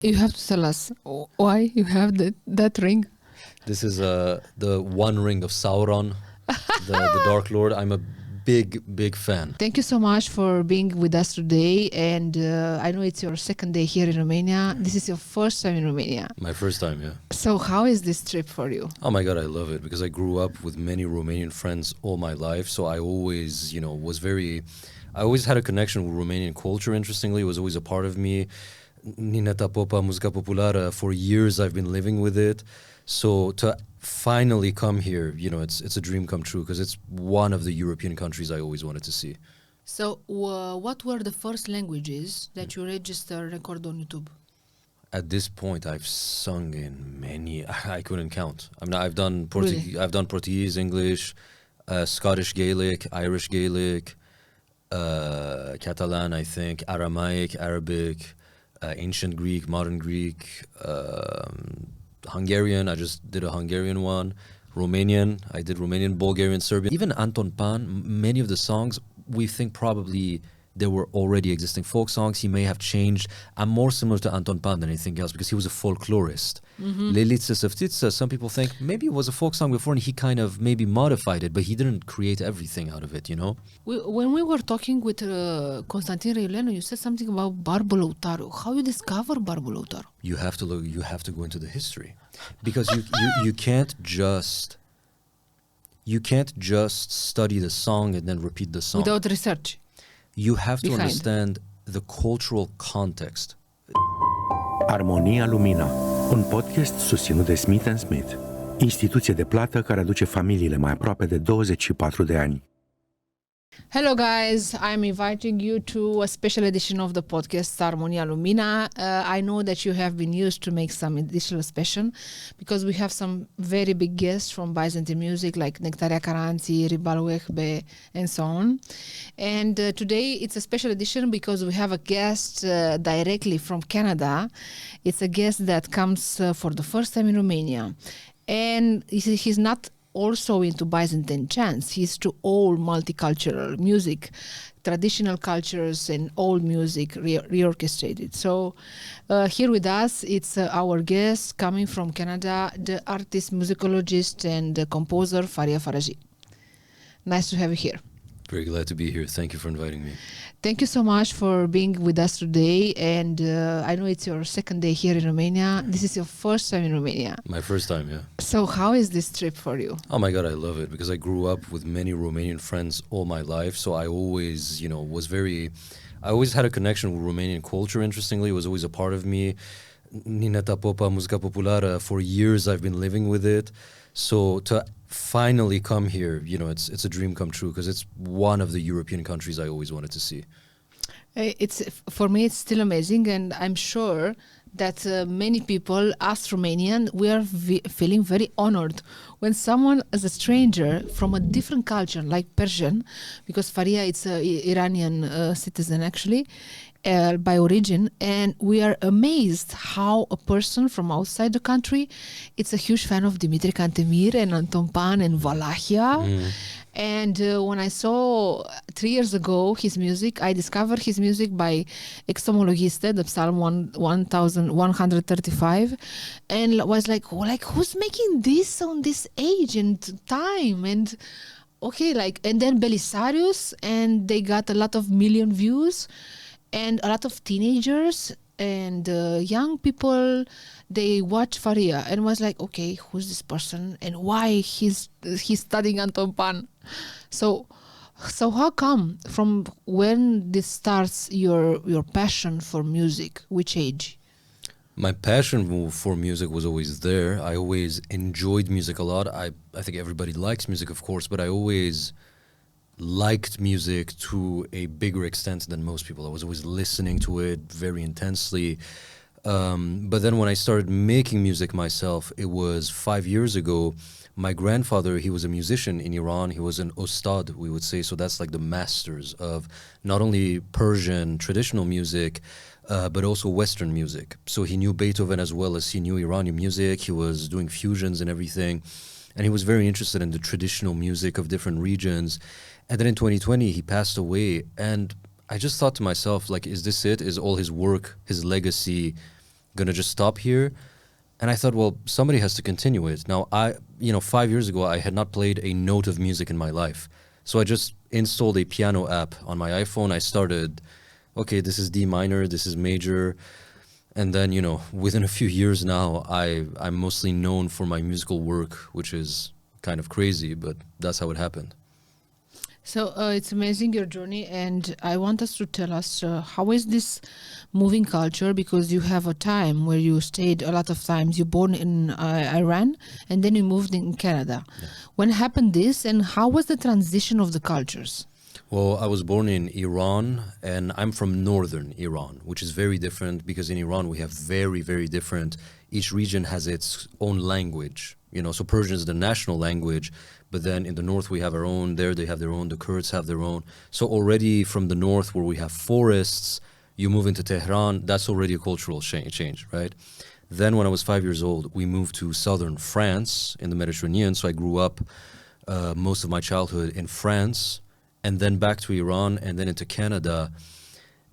You have to tell us why you have that ring. This is the one ring of Sauron, the Dark Lord. I'm a big fan. Thank you so much for being with us today. And I know it's your second day here in Romania. This is your first time in Romania. My first time, yeah. So how is this trip for you? Oh my God, I love it because I grew up with many Romanian friends all my life. So I always, I always had a connection with Romanian culture, interestingly. It was always a part of me. Nineta Popa, Muzica Populară, for years I've been living with it. So to finally come here, it's a dream come true because it's one of the European countries I always wanted to see. So what were the first languages that you record on YouTube? At this point, I've sung in many. I couldn't count. I've done Portuguese. Really? I've done Portuguese, English, Scottish Gaelic, Irish Gaelic, Catalan, I think, Aramaic, Arabic, ancient Greek, modern Greek, Hungarian. I just did a Hungarian one. Romanian. I did Romanian, Bulgarian, Serbian. Even Anton Pann. Many of the songs we think probably there were already existing folk songs. He may have changed. I'm more similar to Anton Pann than anything else because he was a folklorist. Leliță, Săftiță, some people think maybe it was a folk song before and he kind of maybe modified it, but he didn't create everything out of it, When we were talking with Constantin Răileanu, you said something about Barbu Lăutaru. How you discover Barbu Lăutaru? You have to go into the history because you can't just study the song and then repeat the song. Without research. You have to behind. understand the cultural context. Armonia Lumina, un podcast susținut de Smith & Smith, instituție de plată care aduce familiile mai aproape de 24 de ani. Hello guys, I'm inviting you to a special edition of the podcast Armonia Lumina. I know that you have been used to make some additional special because we have some very big guests from Byzantine music like Nectaria Caranții, Ribal Wehbe and so on. And today it's a special edition because we have a guest directly from Canada. It's a guest that comes for the first time in Romania. And he's not also into Byzantine chants. He's to all multicultural music, traditional cultures and old music reorchestrated. So here with us, it's our guest coming from Canada, the artist, musicologist and composer Farya Faraji. Nice to have you here. Very glad to be here. Thank you for inviting me. Thank you so much for being with us today. And I know it's your second day here in Romania. This is your first time in Romania. My first time, yeah. So how is this trip for you? Oh my God, I love it because I grew up with many Romanian friends all my life. So I always, I always had a connection with Romanian culture, interestingly. It was always a part of me. Nineta Popa, Muzica Populară, for years I've been living with it. So to finally come here, it's a dream come true because it's one of the European countries I always wanted to see. For me, it's still amazing, and I'm sure that many people, us Romanian, we are feeling very honored when someone as a stranger from a different culture, like Persian, because Farya is an Iranian citizen actually, by origin, and we are amazed how a person from outside the country, it's a huge fan of Dimitri Cantemir and Anton Pann and Valahia. And when I saw 3 years ago his music, I discovered his music by ethnomusicologist, the Psalm 1135, and was like who's making this on this age and time? And okay, and then Belisarius, and they got a lot of million views. And a lot of teenagers and young people, they watch Farya and was like, okay, who's this person and why he's studying Anton Pann? So how come? From when this starts your passion for music? Which age? My passion for music was always there. I always enjoyed music a lot. I think everybody likes music, of course, but I always liked music to a bigger extent than most people. I was always listening to it very intensely. But then when I started making music myself, it was 5 years ago. My grandfather, he was a musician in Iran. He was an ustad, we would say. So that's like the masters of not only Persian traditional music, but also Western music. So he knew Beethoven as well as he knew Iranian music. He was doing fusions and everything. And he was very interested in the traditional music of different regions. And then in 2020, he passed away. And I just thought to myself, is this it? Is all his work, his legacy gonna just stop here? And I thought, well, somebody has to continue it. Now, 5 years ago, I had not played a note of music in my life. So I just installed a piano app on my iPhone. I started, okay, this is D minor, this is major. And then, within a few years now, I'm mostly known for my musical work, which is kind of crazy, but that's how it happened. So it's amazing, your journey, and I want us to tell us how is this moving culture, because you have a time where you stayed a lot of times. You're born in Iran and then you moved in Canada. Yeah. When happened this, and how was the transition of the cultures? Well, I was born in Iran, and I'm from northern Iran, which is very different because in Iran we have very, very different. Each region has its own language. So Persian is the national language, but then in the north we have our own, there they have their own, the Kurds have their own. So already from the north where we have forests, you move into Tehran, that's already a cultural change, right? Then when I was 5 years old, we moved to southern France in the Mediterranean, so I grew up most of my childhood in France, and then back to Iran, and then into Canada.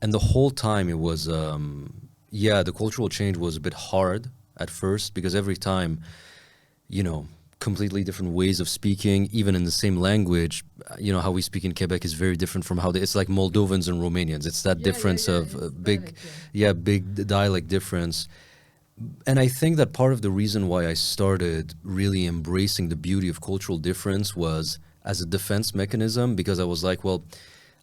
And the whole time it was, the cultural change was a bit hard at first, because every time, completely different ways of speaking, even in the same language. How we speak in Quebec is very different from how it's like Moldovans and Romanians. It's that difference of big dialect difference. And I think that part of the reason why I started really embracing the beauty of cultural difference was as a defense mechanism, because I was like, well,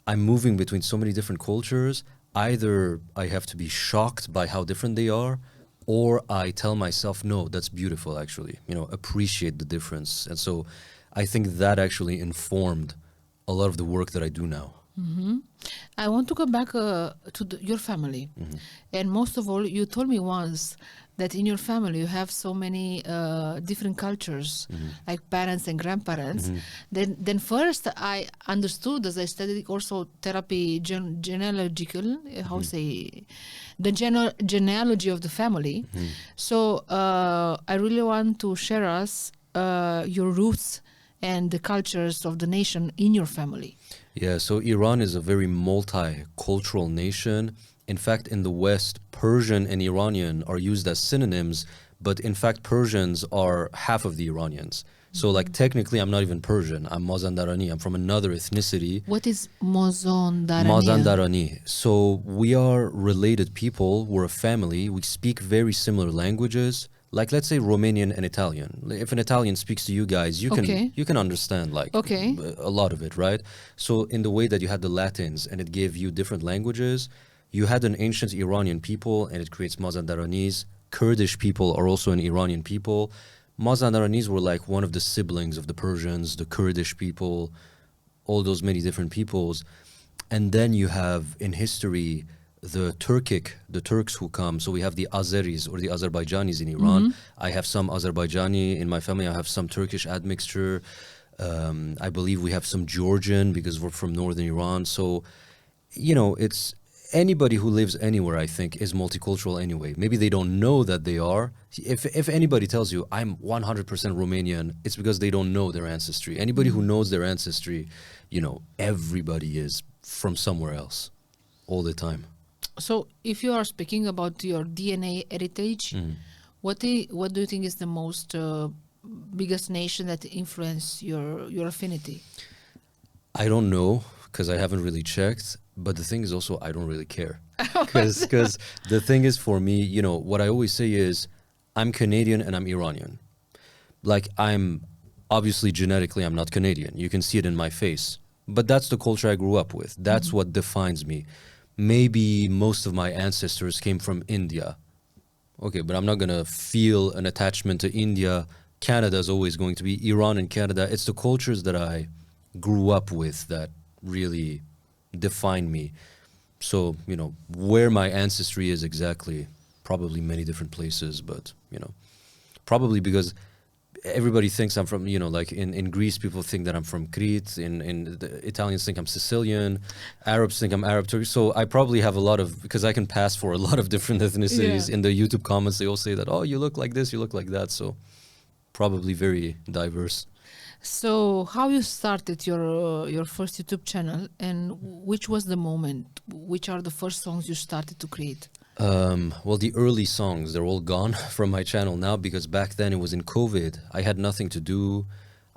I'm moving between so many different cultures. Either I have to be shocked by how different they are, or I tell myself, no, that's beautiful, actually, appreciate the difference. And so I think that actually informed a lot of the work that I do now. Mm-hmm. I want to go back to your family. Mm-hmm. And most of all, you told me once that in your family you have so many different cultures, mm-hmm. like parents and grandparents. Mm-hmm. Then first I understood, as I studied also therapy genealogical, how say, the genealogy of the family. Mm-hmm. So I really want to share us your roots and the cultures of the nation in your family. Yeah, so Iran is a very multicultural nation. In fact, in the West, Persian and Iranian are used as synonyms, but in fact, Persians are half of the Iranians. So like technically, I'm not even Persian. I'm Mazandarani. I'm from another ethnicity. What is Mazandarani? Mazandarani. So we are related people. We're a family. We speak very similar languages. Like, let's say Romanian and Italian. If an Italian speaks to you guys, you can understand a lot of it, right? So in the way that you had the Latins and it gave you different languages, you had an ancient Iranian people and it creates Mazandaranis. Kurdish people are also an Iranian people. Mazandaranis were like one of the siblings of the Persians, the Kurdish people, all those many different peoples. And then you have in history the Turks who come. So we have the Azeris or the Azerbaijanis in Iran. Mm-hmm. I have some Azerbaijani in my family. I have some Turkish admixture. I believe we have some Georgian because we're from northern Iran. So, it's anybody who lives anywhere, I think, is multicultural anyway. Maybe they don't know that they are. If anybody tells you, I'm 100% Romanian, it's because they don't know their ancestry. Anybody who knows their ancestry, everybody is from somewhere else all the time. So if you are speaking about your DNA heritage, what do you think is the most biggest nation that influenced your affinity? I don't know, because I haven't really checked. But the thing is also, I don't really care. Because the thing is for me, what I always say is, I'm Canadian and I'm Iranian. Like, I'm obviously genetically, I'm not Canadian. You can see it in my face. But that's the culture I grew up with. That's what defines me. Maybe most of my ancestors came from India. Okay, but I'm not going to feel an attachment to India. Canada is always going to be Iran and Canada. It's the cultures that I grew up with that really define me. So, where my ancestry is exactly, probably many different places, but, probably because everybody thinks I'm from, like in Greece, people think that I'm from Crete. In the Italians think I'm Sicilian. Arabs think I'm Arab Turkish. So I probably have a lot of, because I can pass for a lot of different ethnicities. Yeah. In the YouTube comments, they all say that, oh, you look like this, you look like that. So probably very diverse. So how you started your first YouTube channel, and which was the moment? Which are the first songs you started to create? Well, the early songs, they're all gone from my channel now because back then it was in COVID. I had nothing to do.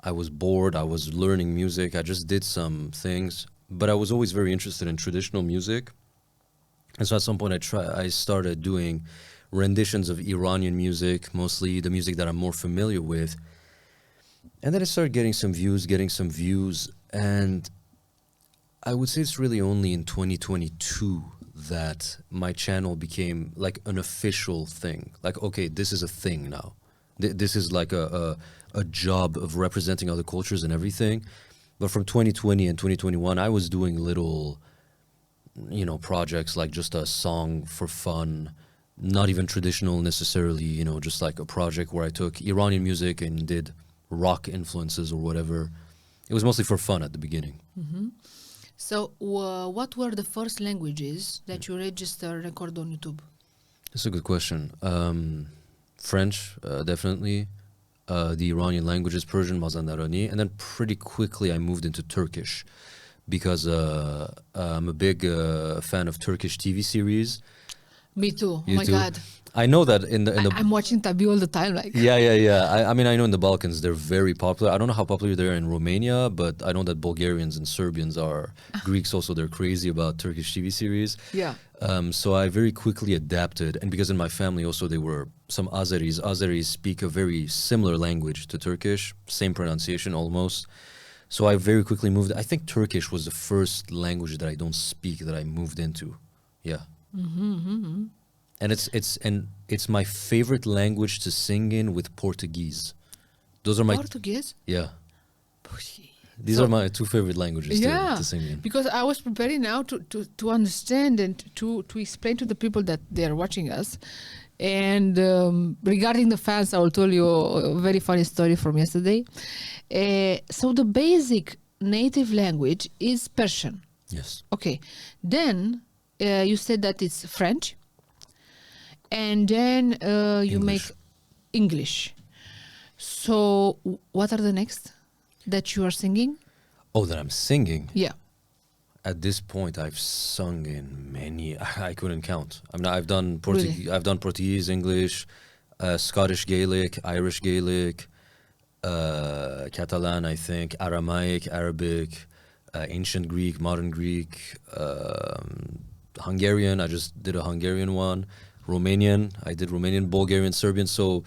I was bored. I was learning music. I just did some things. But I was always very interested in traditional music. And so at some point I started doing renditions of Iranian music, mostly the music that I'm more familiar with. And then I started getting some views. And I would say it's really only in 2022 that my channel became like an official thing. Like, okay, this is a thing now. This is like a job of representing other cultures and everything. But from 2020 and 2021, I was doing little, projects like just a song for fun, not even traditional necessarily, just like a project where I took Iranian music and did rock influences or whatever. It was mostly for fun at the beginning. Mm-hmm. So what were the first languages that you record on YouTube? That's a good question. French, definitely. The Iranian languages, Persian, Mazandarani. And then pretty quickly I moved into Turkish because I'm a big fan of Turkish TV series. Me too. You oh my too? God. I know that I'm watching Tabi all the time. Like. Yeah. I mean, I know in the Balkans they're very popular. I don't know how popular they are in Romania, but I know that Bulgarians and Serbians are, Greeks also, they're crazy about Turkish TV series. Yeah. So I very quickly adapted, and because in my family also they were some Azeris. Azeris speak a very similar language to Turkish, same pronunciation almost. So I very quickly moved. I think Turkish was the first language that I don't speak that I moved into. Yeah. Mm-hmm. And it's my favorite language to sing in with Portuguese. Those are my Portuguese? Yeah. These are my two favorite languages to sing in. Because I was preparing now to understand and to explain to the people that they are watching us. And regarding the fans, I will tell you a very funny story from yesterday. So the basic native language is Persian. Yes. Okay. Then you said that it's French. And then you make English. So what are the next that you are singing? Oh, that I'm singing? Yeah. At this point, I've sung in many. I couldn't count. I mean, I've done Portuguese. Really? I've done Portuguese, English, Scottish Gaelic, Irish Gaelic, Catalan, I think, Aramaic, Arabic, ancient Greek, modern Greek, Hungarian. I just did a Hungarian one. Romanian. I did Romanian, Bulgarian, Serbian. So,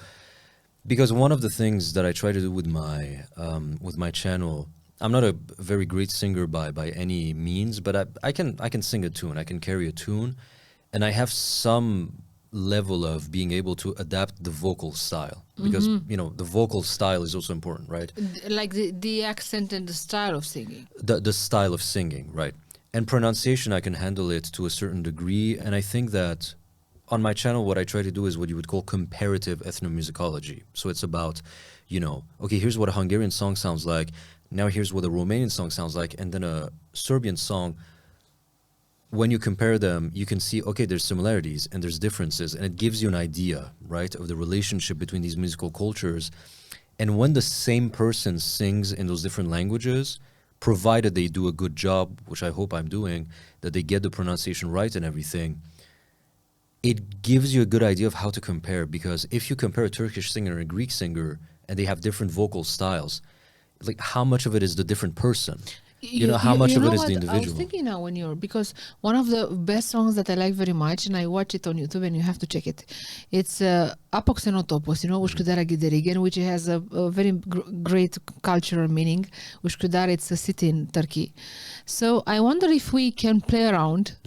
because one of the things that I try to do with my channel, I'm not a very great singer by any means, but I can sing a tune. I can carry a tune, and I have some level of being able to adapt the vocal style because the vocal style is also important, right? Like the accent and the style of singing. The style of singing, right? And pronunciation, I can handle it to a certain degree, and I think that on my channel, what I try to do is what you would call comparative ethnomusicology. So it's about, okay, here's what a Hungarian song sounds like. Now here's what a Romanian song sounds like. And then a Serbian song, when you compare them, you can see, okay, there's similarities and there's differences. And it gives you an idea, right, of the relationship between these musical cultures. And when the same person sings in those different languages, provided they do a good job, which I hope I'm doing, that they get the pronunciation right and everything, it gives you a good idea of how to compare, because if you compare a Turkish singer and a Greek singer and they have different vocal styles, like how much of it is the different person? How much of it is the individual? I was thinking now because one of the best songs that I like very much, and I watch it on YouTube and you have to check it. It's Apoxenotopos, Ushkudara Giderigen, which has a very great cultural meaning. Ushkudar, it's a city in Turkey. So I wonder if we can play around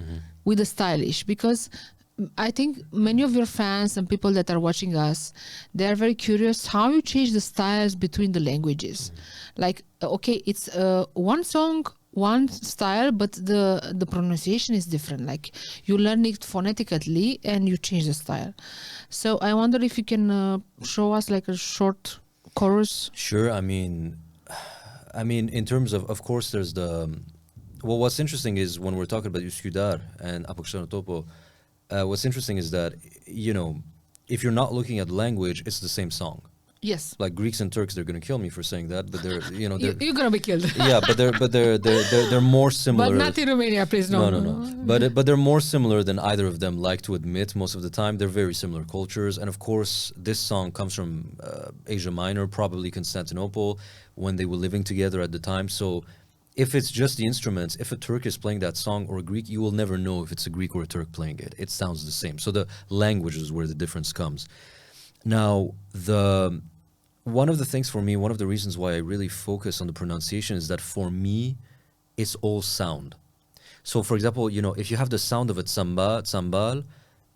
with the stylish, because I think many of your fans and people that are watching us, they are very curious how you change the styles between the languages. Like, okay, it's one song, one style, but the pronunciation is different. Like, you learn it phonetically and you change the style. So I wonder if you can show us like a short chorus. Sure. I mean, in terms of course, there's what's interesting is when we're talking about Üsküdar and Apoxenotopos, what's interesting is that, if you're not looking at language, it's the same song. Yes. Like Greeks and Turks, they're going to kill me for saying that, but they're, you know, they're, You're going to be killed. yeah, but they're more similar. But not in Romania, please, no. No. But they're more similar than either of them like to admit most of the time. They're very similar cultures. And of course, this song comes from Asia Minor, probably Constantinople, when they were living together at the time. So if it's just the instruments, if a Turk is playing that song or a Greek, you will never know if it's a Greek or a Turk playing it. It sounds the same. So the language is where the difference comes. Now, one of the things for me, one of the reasons why I really focus on the pronunciation is that for me, it's all sound. So for example, you know, if you have the sound of a tsambal,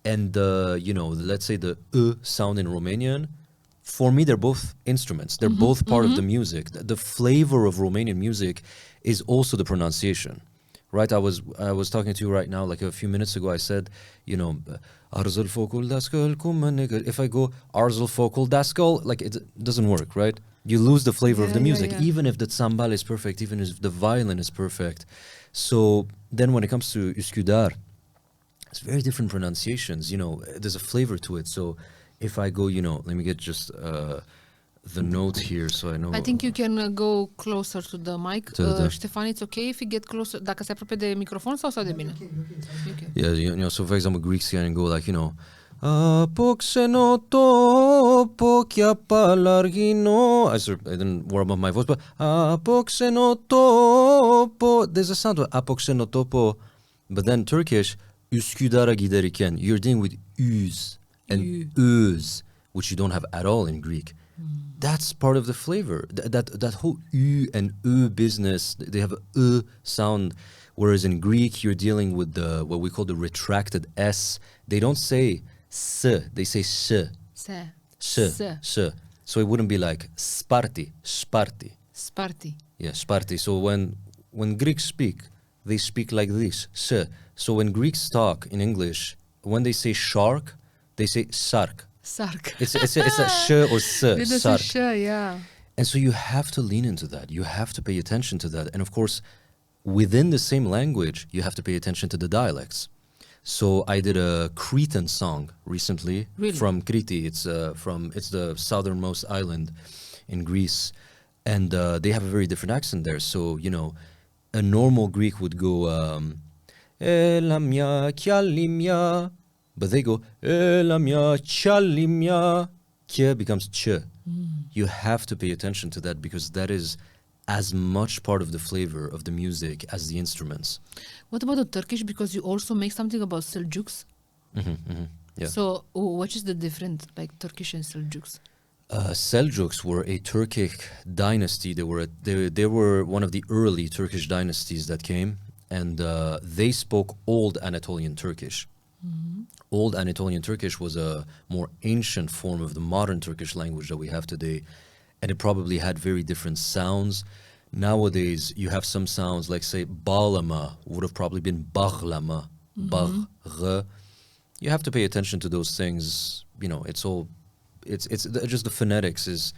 and let's say the sound in Romanian, for me, they're both instruments. They're both part of the music. The flavor of Romanian music is also the pronunciation, right? I was talking to you right now, like a few minutes ago, I said, you know, Arzul focul dascăl, if I go Arzul focul dascăl, like it doesn't work, right? You lose the flavor of the music, even if the tsambal is perfect, even if the violin is perfect. So then when it comes to Üsküdar, it's very different pronunciations, you know, there's a flavor to it. So if I go, you know, let me get just the note here so I know. I think you can go closer to the mic. Ștefan, it's okay if you get closer, dacă se apropie de microfon sau de bine? Okay. Yeah, you know, so for example, Greeks can go like, you know, Apoxenotopo chiapalargino. I didn't warm up my voice, but Apoxenotopo. There's a sound of Apoxenotopo, but then Turkish, Üsküdar'a giderken, you're dealing with Ü's and Ö's, which you don't have at all in Greek. That's part of the flavor. That whole Ü and Ö business, they have a sound, whereas in Greek you're dealing with the what we call the retracted S. They don't say S, they say sh. Sh. So it wouldn't be like Sparti. Yeah, Sparti. So when Greeks speak, they speak like this, sh. So when Greeks talk in English, when they say shark, they say sark. It's a sh or s. Sark. Sh, yeah. And so you have to lean into that. You have to pay attention to that. And of course, within the same language, you have to pay attention to the dialects. So I did a Cretan song recently from Crete. It's the southernmost island in Greece, and they have a very different accent there. So you know, a normal Greek would go elamia kyalimia. But they go, elamia, chalimia, kya becomes ch. You have to pay attention to that because that is as much part of the flavor of the music as the instruments. What about the Turkish? Because you also make something about Seljuks. Yeah. So what is the difference, like Turkish and Seljuks? Seljuks were a Turkic dynasty. They were one of the early Turkish dynasties that came, and they spoke Old Anatolian Turkish. Old Anatolian Turkish was a more ancient form of the modern Turkish language that we have today, and it probably had very different sounds. Nowadays, you have some sounds like, say, bağlama would have probably been bağlama, bagh. You have to pay attention to those things. You know, it's just the phonetics is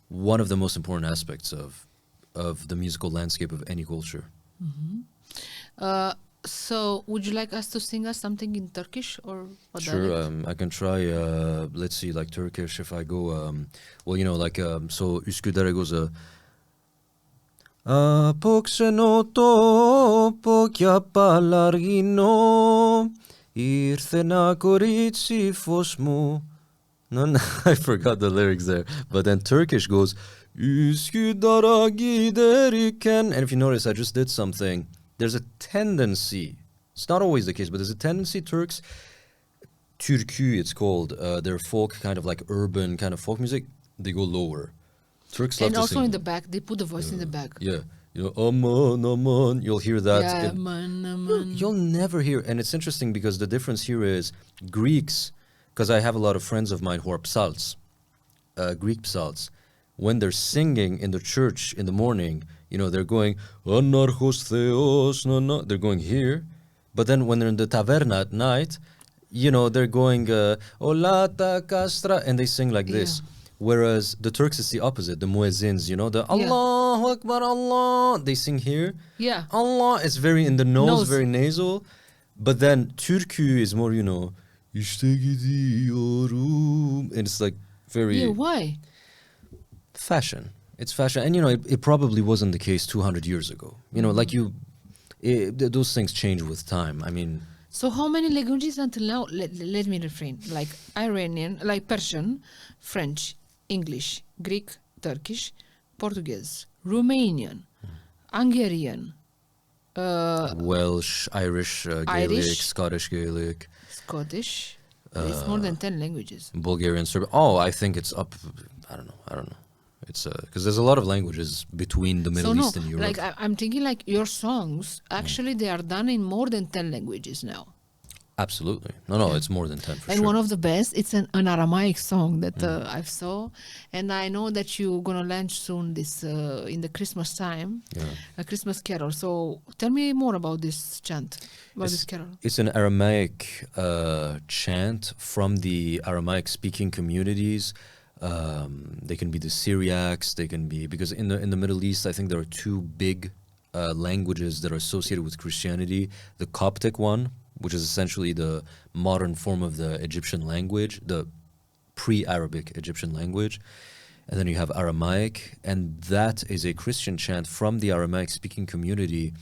one of the most important aspects of the musical landscape of any culture. So, would you like us to sing us something in Turkish or what? Sure, I can try. Let's see, like Turkish. If I go, well, you know, like so, Üsküdar'a goes Apoxenotopo chiapalargino, ήρθε να κορίτσι φως μου. No, I forgot the lyrics there. But then Turkish goes Üsküdar'a giderken, and if you notice, I just did something. There's a tendency, it's not always the case, but there's a tendency, Turks, Türkü it's called, their folk, kind of like urban kind of folk music, they go lower. Turks love and to also sing. in the back, they put the voice in the back. Yeah, you know, aman, aman, you'll hear that. Yeah, aman. You'll never hear, and it's interesting because the difference here is Greeks, because I have a lot of friends of mine who are psalts, Greek psalts, when they're singing in the church in the morning, you know, they're going, Anarchos Theos, no, they're going here. But then when they're in the taverna at night, you know, they're going, Olata Castra, and they sing like this. Whereas the Turks, it's the opposite, the muezzins, you know, the Allahu Akbar, Allah, they sing here. Yeah. Allah is very in the nose, very nasal. But then Türkü is more, you know, İşte gidiyorum. And it's like very... Yeah, why? fashion. It's fashion. And, it probably wasn't the case 200 years ago. Those things change with time. I mean... So how many languages until now? Let me refrain. Like Iranian, like Persian, French, English, Greek, Turkish, Portuguese, Romanian, Hungarian, Welsh, Irish, Gaelic, Scottish Gaelic. Scottish. It's more than 10 languages. Bulgarian, Serbian. Oh, I think it's up. I don't know. It's because there's a lot of languages between the Middle East and Europe. Like I'm thinking, like your songs actually they are done in more than 10 languages now. Absolutely, no, it's more than 10 for and sure. One of the best, it's an Aramaic song that I've saw, and I know that you're gonna launch soon this in the Christmas time, a Christmas carol. So tell me more about this chant, this carol. It's an Aramaic chant from the Aramaic-speaking communities. They can be the Syriacs. They can be because in the Middle East, I think there are two big languages that are associated with Christianity: the Coptic one, which is essentially the modern form of the Egyptian language, the pre-Arabic Egyptian language. And then you have Aramaic, and that is a Christian chant from the Aramaic-speaking community.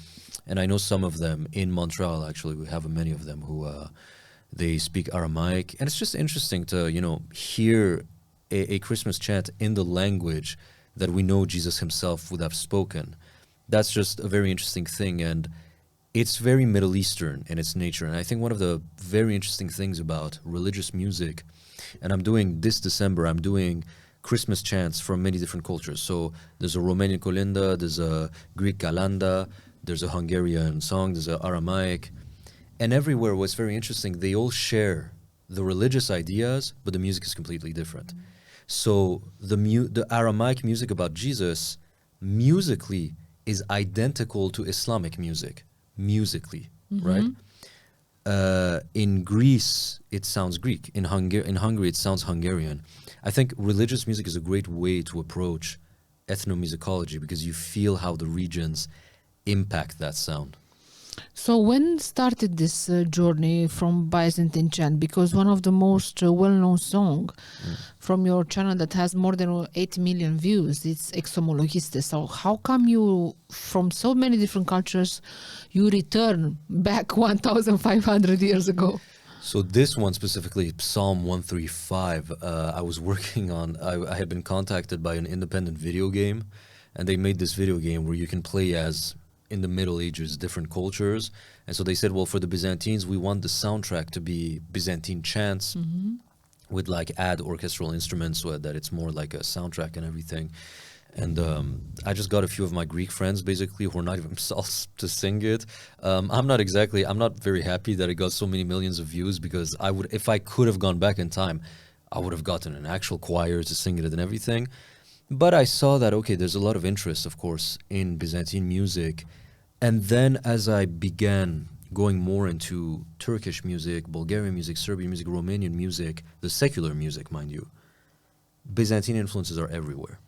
And I know some of them in Montreal, actually. We have many of them who they speak Aramaic. And it's just interesting to, hear a Christmas chant in the language that we know Jesus himself would have spoken. That's just a very interesting thing. And it's very Middle Eastern in its nature. And I think one of the very interesting things about religious music, and this December, I'm doing Christmas chants from many different cultures. So there's a Romanian kolinda, there's a Greek galanda, there's a Hungarian song, there's a Aramaic. And everywhere, what's very interesting, they all share the religious ideas, but the music is completely different. So the Aramaic music about Jesus, musically, is identical to Islamic music. Musically, right? In Greece, it sounds Greek. In Hungary, it sounds Hungarian. I think religious music is a great way to approach ethnomusicology because you feel how the regions impact that sound. So when started this journey from Byzantine chant? Because one of the most well-known song from your channel that has more than 8 million views, it's ethnomusicologist. So how come you, from so many different cultures, you return back 1,500 years ago? So this one specifically, Psalm 135, I was working on, I had been contacted by an independent video game, and they made this video game where you can play as, in the Middle Ages, different cultures. And so they said, well, for the Byzantines, we want the soundtrack to be Byzantine chants with add orchestral instruments so that it's more like a soundtrack and everything. And I just got a few of my Greek friends, basically, who are not even themselves to sing it. I'm not very happy that it got so many millions of views because if I could have gone back in time, I would have gotten an actual choir to sing it and everything. But I saw that, okay, there's a lot of interest, of course, in Byzantine music. And then as I began going more into Turkish music, Bulgarian music, Serbian music, Romanian music, the secular music, mind you, Byzantine influences are everywhere.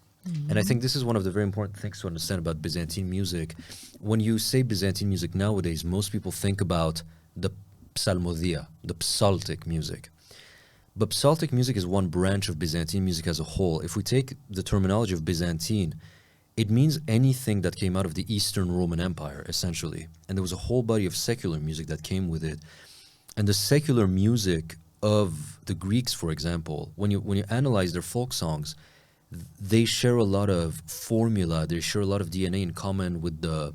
And I think this is one of the very important things to understand about Byzantine music. When you say Byzantine music nowadays, most people think about the psalmodia, the psaltic music. But psaltic music is one branch of Byzantine music as a whole. If we take the terminology of Byzantine, it means anything that came out of the Eastern Roman Empire, essentially. And there was a whole body of secular music that came with it. And the secular music of the Greeks, for example, when you analyze their folk songs, they share a lot of formula, they share a lot of DNA in common with the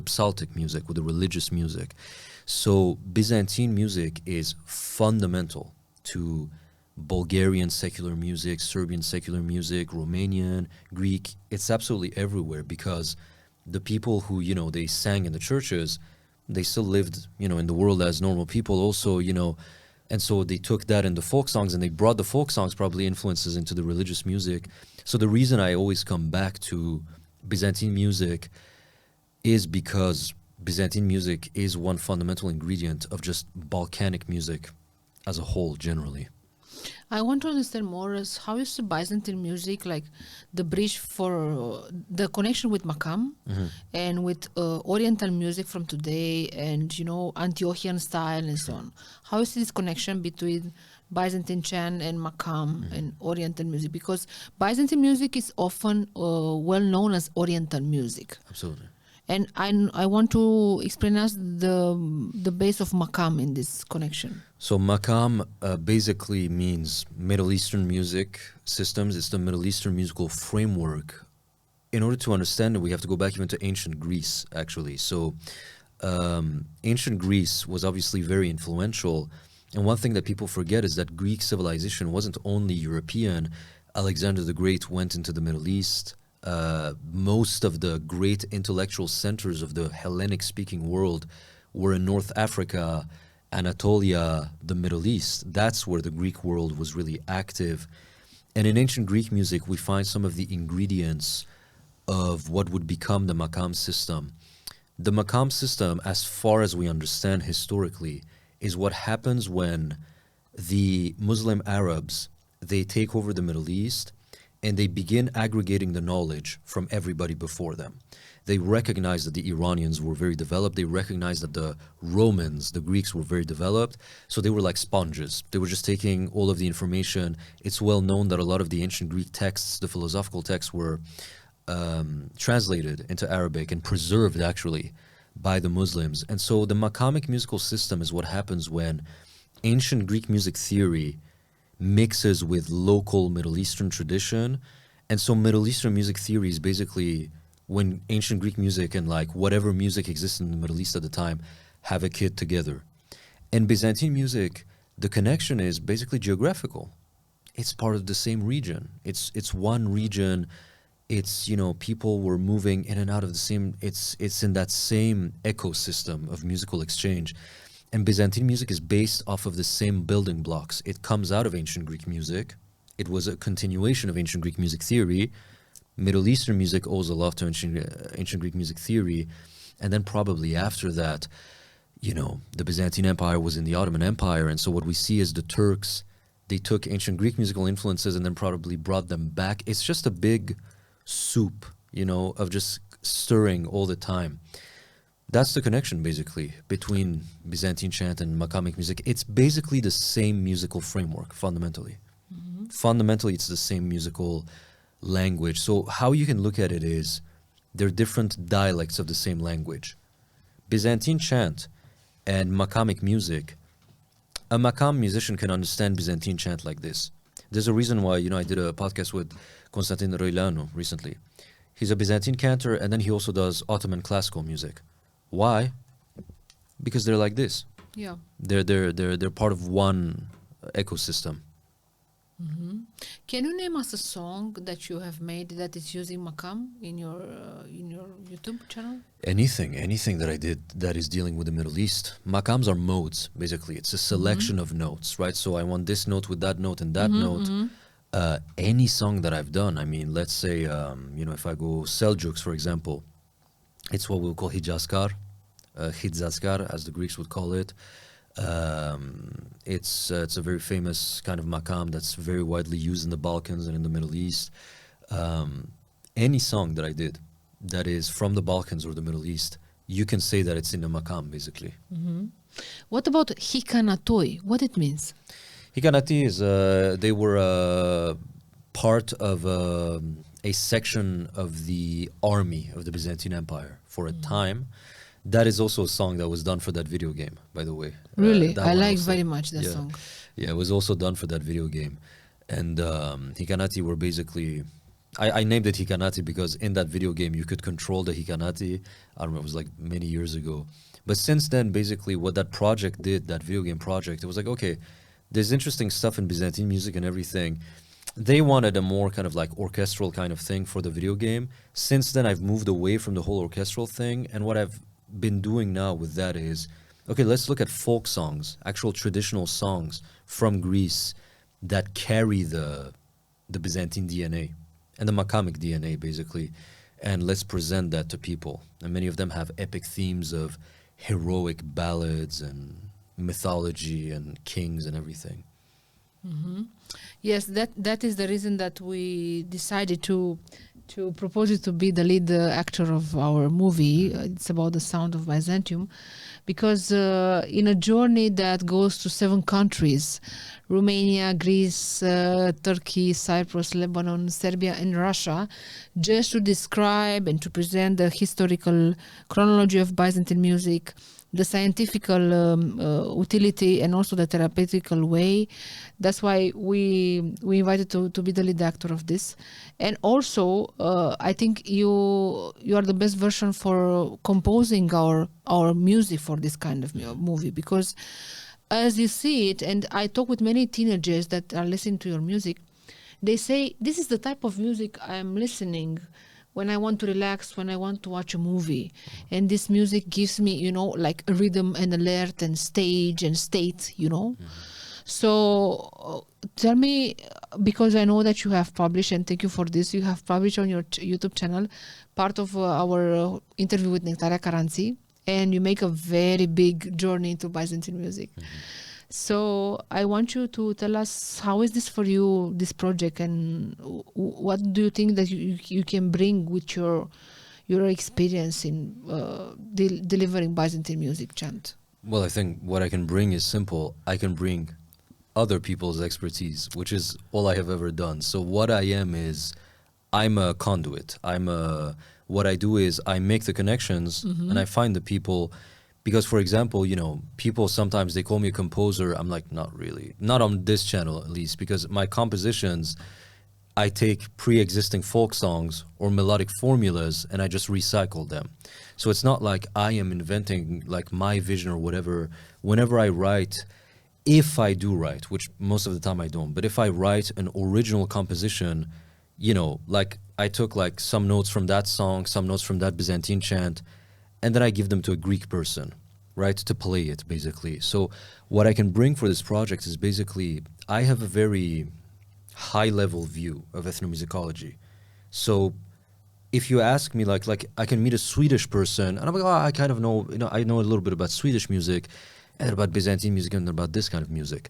psaltic music, with the religious music. So Byzantine music is fundamental to Bulgarian secular music, Serbian secular music, Romanian, Greek. It's absolutely everywhere because the people who, they sang in the churches, they still lived, in the world as normal people also, and so they took that in the folk songs and they brought the folk songs probably influences into the religious music. So the reason I always come back to Byzantine music is because Byzantine music is one fundamental ingredient of just Balkanic music as a whole, generally. I want to understand more as how is the Byzantine music like the bridge for the connection with Maqam and with Oriental music from today and, Antiochian style and so on. How is this connection between Byzantine chant and Maqam and Oriental music, because Byzantine music is often well known as Oriental music. Absolutely. And I want to explain us the base of Maqam in this connection. So Maqam basically means Middle Eastern music systems. It's the Middle Eastern musical framework. In order to understand it, we have to go back even to ancient Greece, actually. So ancient Greece was obviously very influential. And one thing that people forget is that Greek civilization wasn't only European. Alexander the Great went into the Middle East. Most of the great intellectual centers of the Hellenic-speaking world were in North Africa, Anatolia, the Middle East. That's where the Greek world was really active. And in ancient Greek music, we find some of the ingredients of what would become the Maqam system. The Maqam system, as far as we understand historically, is what happens when the Muslim Arabs, they take over the Middle East and they begin aggregating the knowledge from everybody before them. They recognize that the Iranians were very developed. They recognized that the Romans, the Greeks, were very developed. So they were like sponges. They were just taking all of the information. It's well known that a lot of the ancient Greek texts, the philosophical texts, were translated into Arabic and preserved actually by the Muslims. And so the Maqamic musical system is what happens when ancient Greek music theory mixes with local Middle Eastern tradition. And so Middle Eastern music theory is basically when ancient Greek music and like whatever music existed in the Middle East at the time have a kid together. And Byzantine music, the connection is basically geographical. It's part of the same region. It's one region. It's, you know, people were moving in and out of the same, it's in that same ecosystem of musical exchange. And Byzantine music is based off of the same building blocks. It comes out of ancient Greek music. It was a continuation of ancient Greek music theory. Middle Eastern music owes a lot to ancient Greek music theory. And then probably after that, you know, the Byzantine Empire was in the Ottoman Empire. And so what we see is the Turks, they took ancient Greek musical influences and then probably brought them back. It's just a big soup, you know, of just stirring all the time. That's the connection, basically, between Byzantine chant and Maqamic music. It's basically the same musical framework, fundamentally. Mm-hmm. Fundamentally, it's the same musical language. So how you can look at it is they're different dialects of the same language. Byzantine chant and Maqamic music, a Maqam musician can understand Byzantine chant like this. There's a reason why, you know, I did a podcast with Constantin Răileanu recently. He's a Byzantine cantor, and then he also does Ottoman classical music. Why? Because they're like this. Yeah. They're part of one ecosystem. Mm-hmm. Can you name us a song that you have made that is using Maqam in your YouTube channel? Anything that I did that is dealing with the Middle East. Maqams are modes, basically. It's a selection of notes, right? So I want this note with that note and that note. Mm-hmm. Any song that I've done, I mean, let's say, you know, if I go Seljuks, for example, it's what we'll call Hijazkar, Hidzaskar, as the Greeks would call it. It's a very famous kind of Maqam that's very widely used in the Balkans and in the Middle East. Any song that I did that is from the Balkans or the Middle East, you can say that it's in a Maqam, basically. Mm-hmm. What about Hikanatoi? What it means? Hikanati is, they were part of a section of the army of the Byzantine Empire for a time. That is also a song that was done for that video game, by the way. Really? I like very much that song. Yeah, it was also done for that video game. And Hikanati were basically... I named it Hikanati because in that video game you could control the Hikanati. I don't know, it was like many years ago. But since then, basically what that project did, that video game project, it was like, okay, there's interesting stuff in Byzantine music and everything. They wanted a more kind of like orchestral kind of thing for the video game. Since then, I've moved away from the whole orchestral thing. And what I've been doing now with that is, okay, let's look at folk songs, actual traditional songs from Greece that carry the Byzantine DNA and the Maqamic DNA, basically. And let's present that to people. And many of them have epic themes of heroic ballads and mythology and kings and everything. Mm-hmm. Yes, that is the reason that we decided to to propose you to be the lead actor of our movie. It's about the sound of Byzantium, because in a journey that goes to 7 countries, Romania, Greece, Turkey, Cyprus, Lebanon, Serbia, and Russia, just to describe and to present the historical chronology of Byzantine music, the scientific utility, and also the therapeutical way. That's why we invited to be the lead actor of this. And also, I think you are the best version for composing our music for this kind of movie, because as you see it, and I talk with many teenagers that are listening to your music, they say, this is the type of music I'm listening when I want to relax, when I want to watch a movie. And this music gives me, like a rhythm and alert and stage and state, So tell me, because I know that you have published, and thank you for this, you have published on your YouTube channel part of our interview with Nectaria Caranții, and you make a very big journey into Byzantine music. So I want you to tell us, how is this for you, this project, and what do you think that you can bring with your experience in delivering Byzantine music chant? Well, I think what I can bring is simple. I can bring other people's expertise, which is all I have ever done. So what I am is, I'm a conduit. What I do is I make the connections and I find the people. Because, for example, people sometimes, they call me a composer. I'm like, not really. Not on this channel, at least. Because my compositions, I take pre-existing folk songs or melodic formulas and I just recycle them. So it's not like I am inventing like my vision or whatever. Whenever I write, if I do write, which most of the time I don't, but if I write an original composition, like I took like some notes from that song, some notes from that Byzantine chant, and then I give them to a Greek person, right, to play it, basically. So what I can bring for this project is basically, I have a very high-level view of ethnomusicology. So if you ask me, like I can meet a Swedish person, and I'm like, I kind of know, I know a little bit about Swedish music, and about Byzantine music, and about this kind of music.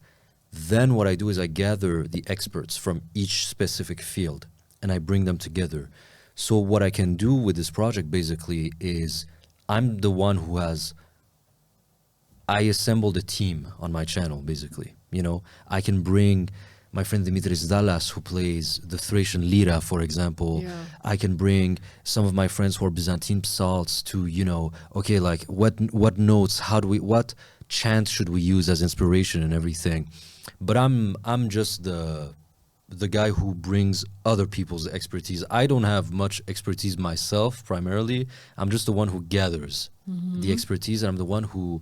Then what I do is I gather the experts from each specific field, and I bring them together. So what I can do with this project, basically, is I'm the one who I assembled a team on my channel, basically. I can bring my friend Dimitris Dallas, who plays the Thracian lira, for example. Yeah. I can bring some of my friends who are Byzantine psalts to, okay, like what notes, what chant should we use as inspiration and everything. But I'm just the guy who brings other people's expertise. I don't have much expertise myself, primarily. I'm just the one who gathers the expertise, and I'm the one who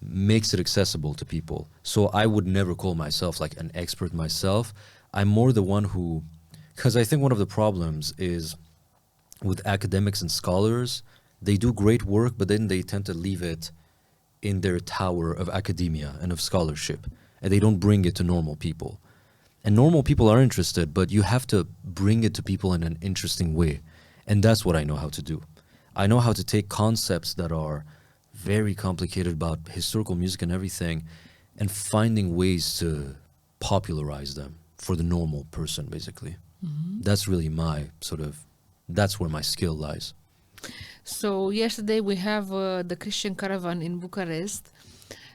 makes it accessible to people. So I would never call myself like an expert myself. I'm more the one who, because I think one of the problems is with academics and scholars, they do great work, but then they tend to leave it in their tower of academia and of scholarship, and they don't bring it to normal people. And normal people are interested, but you have to bring it to people in an interesting way. And that's what I know how to do. I know how to take concepts that are very complicated about historical music and everything, and finding ways to popularize them for the normal person, basically. That's really that's where my skill lies. So yesterday we have the Christian Caravan in Bucharest,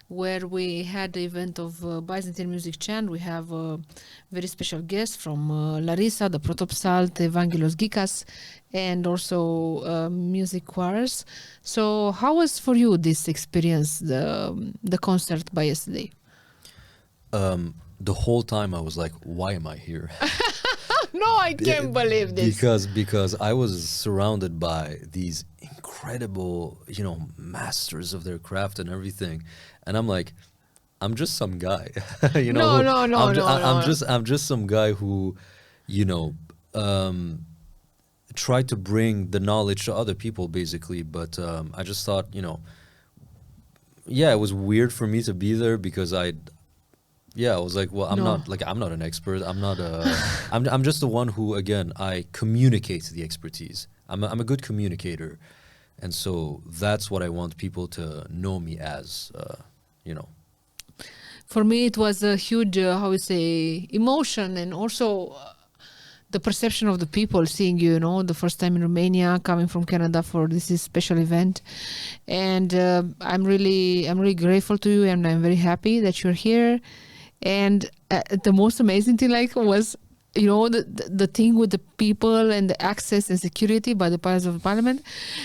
where we had the event of Byzantine Music Chant. We have a very special guest from Leliță, the Protopsalt, Evangelos Gikas, and also music choirs. So how was for you this experience, the concert by yesterday? The whole time I was like, why am I here? No, I can't believe this. Because I was surrounded by these incredible, masters of their craft and everything. And I'm like, I'm just some guy. I'm just some guy who, tried to bring the knowledge to other people, basically. But I just thought, it was weird for me to be there, because I was like, well, I'm not an expert. I'm not I'm just the one who, again, I communicate the expertise. I'm a good communicator. And so that's what I want people to know me as, For me, it was a huge, emotion, and also the perception of the people seeing you, the first time in Romania, coming from Canada for this special event. And I'm really grateful to you, and I'm very happy that you're here. And the most amazing thing was, the thing with the people and the access and security by the parts of the parliament.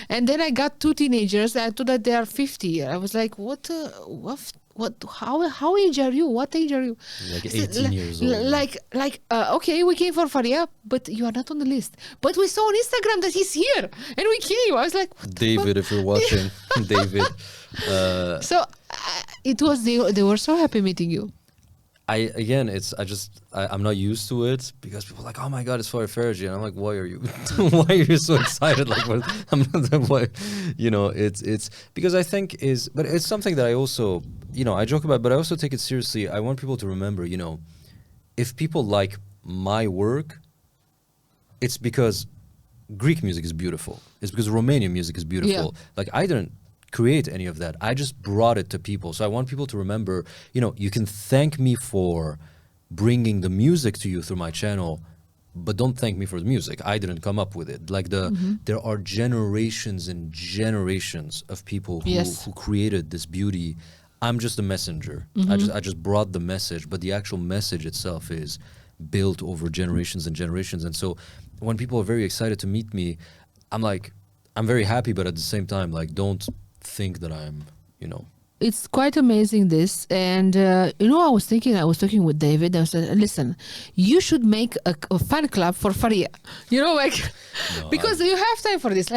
And then I got 2 teenagers. I thought that they are 50. I was like, what, how age are you? What age are you? Like 18 years old. Okay, we came for Farya, but you are not on the list. But we saw on Instagram that he's here, and we came. I was like, David, if you're watching, David. So they were so happy meeting you. I'm not used to it, because people are like, oh my God, it's Farya Faraji, and I'm like, why are you so excited? Like, what? I'm not, why? It's because I think but it's something that I also, I joke about, but I also take it seriously. I want people to remember, if people like my work, it's because Greek music is beautiful. It's because Romanian music is beautiful. Yeah. Like, I didn't create any of that. I just brought it to people. So I want people to remember, you can thank me for bringing the music to you through my channel, but don't thank me for the music. I didn't come up with it. Like there are generations and generations of people who created this beauty. I'm just a messenger. I just brought the message, but the actual message itself is built over generations and generations. And so when people are very excited to meet me, I'm very happy, but at the same time, don't think that I'm, It's quite amazing, this. And, I was talking with David. I said, listen, you should make a fan club for Farya. Because you have time for this.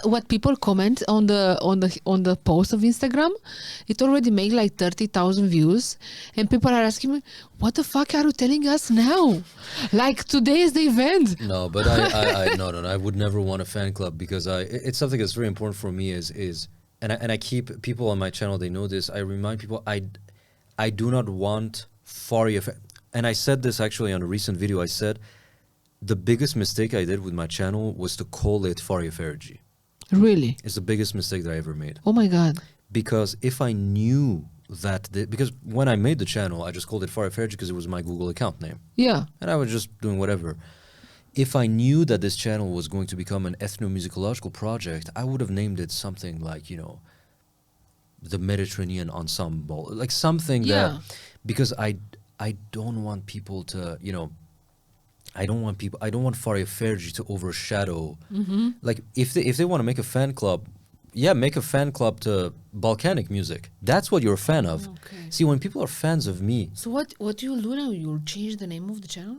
What people comment on the post of Instagram? It already made 30,000 views. And people are asking me, what the fuck are you telling us now? Today is the event. No, but no, I would never want a fan club, because it's something that's very important for me is and I keep people on my channel, they know this. I remind people, I do not want Farya. And I said this actually on a recent video. I said the biggest mistake I did with my channel was to call it Farya Faraji. Really? It's the biggest mistake that I ever made. Oh my God. Because if I knew that, because when I made the channel, I just called it Farya Faraji because it was my Google account name. Yeah. And I was just doing whatever. If I knew that this channel was going to become an ethnomusicological project, I would have named it something like, the Mediterranean Ensemble, like something that, because I don't want people to, I don't want Farya Faraji to overshadow. Like if they want to make a fan club, make a fan club to Balkanic music. That's what you're a fan of. Okay. See, when people are fans of me. So what you'll do now? You'll change the name of the channel?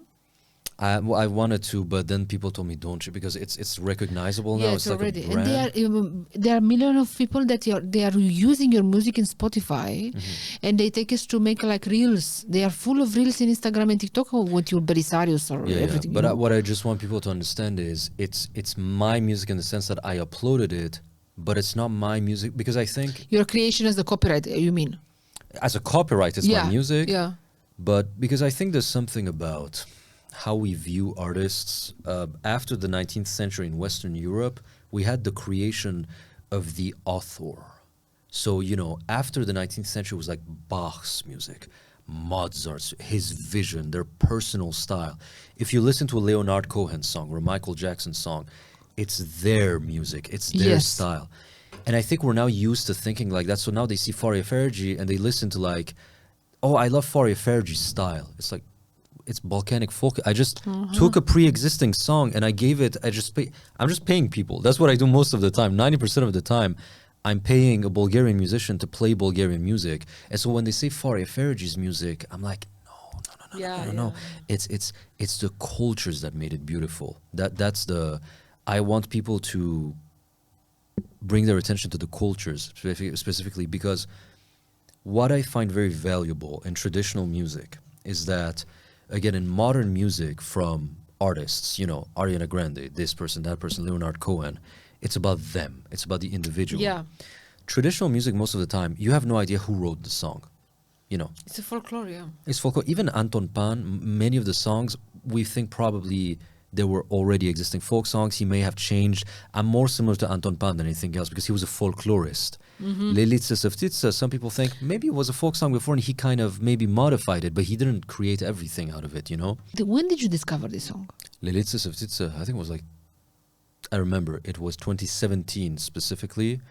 I wanted to, but then people told me don't, because it's recognizable now. It's already, like a brand. And there are millions of people that they are using your music in Spotify, and they take us to make reels. They are full of reels in Instagram and TikTok with your Belisarius or everything. Yeah. But what I just want people to understand is it's my music in the sense that I uploaded it, but it's not my music, because I think your creation as the copyright. You mean? As a copyright, it's my music. Yeah. But because I think there's something about how we view artists. After the 19th century in Western Europe, we had the creation of the author. So, after the 19th century was like Bach's music, Mozart's, his vision, their personal style. If you listen to a Leonard Cohen song or a Michael Jackson song, it's their music, it's their style. And I think we're now used to thinking like that. So now they see Farya Faraji and they listen to oh, I love Farya Faraji's style. It's like, it's Balkanic folk. I just took a pre-existing song and I gave it, I'm just paying people. That's what I do most of the time. 90% of the time, I'm paying a Bulgarian musician to play Bulgarian music. And so when they say Farya Faraji's music, I'm like, no. It's the cultures that made it beautiful. I want people to bring their attention to the cultures specifically, because what I find very valuable in traditional music is that, again, in modern music from artists, Ariana Grande, this person, that person, Leonard Cohen, it's about them. It's about the individual. Yeah. Traditional music, most of the time, you have no idea who wrote the song. It's a folklore, yeah. It's folklore. Even Anton Pann, many of the songs, we think probably they were already existing folk songs. He may have changed. I'm more similar to Anton Pann than anything else because he was a folklorist. Leliță, Săftiță, some people think maybe it was a folk song before and he kind of maybe modified it, but he didn't create everything out of it, When did you discover this song? Leliță, Săftiță, I think it was like, I remember, it was 2017 specifically.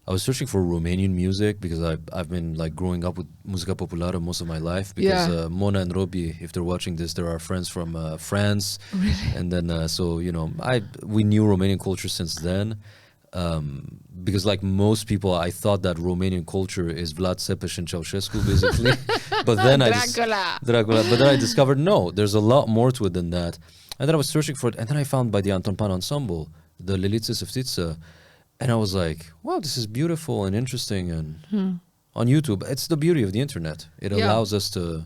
I was searching for Romanian music because I've been like growing up with musica populară most of my life because Mona and Robbie, if they're watching this, they're our friends from France. Really? And then, so, you know, we knew Romanian culture since then. Because like most people, I thought that Romanian culture is Vlad Țepeș and Ceausescu, basically. But then Dracula. But then I discovered, no, there's a lot more to it than that. And then I was searching for it, and then I found by the Anton Pann ensemble, the Leliță, Săftiță, and I was like, wow, this is beautiful and interesting. And on YouTube, it's the beauty of the internet. It allows us to,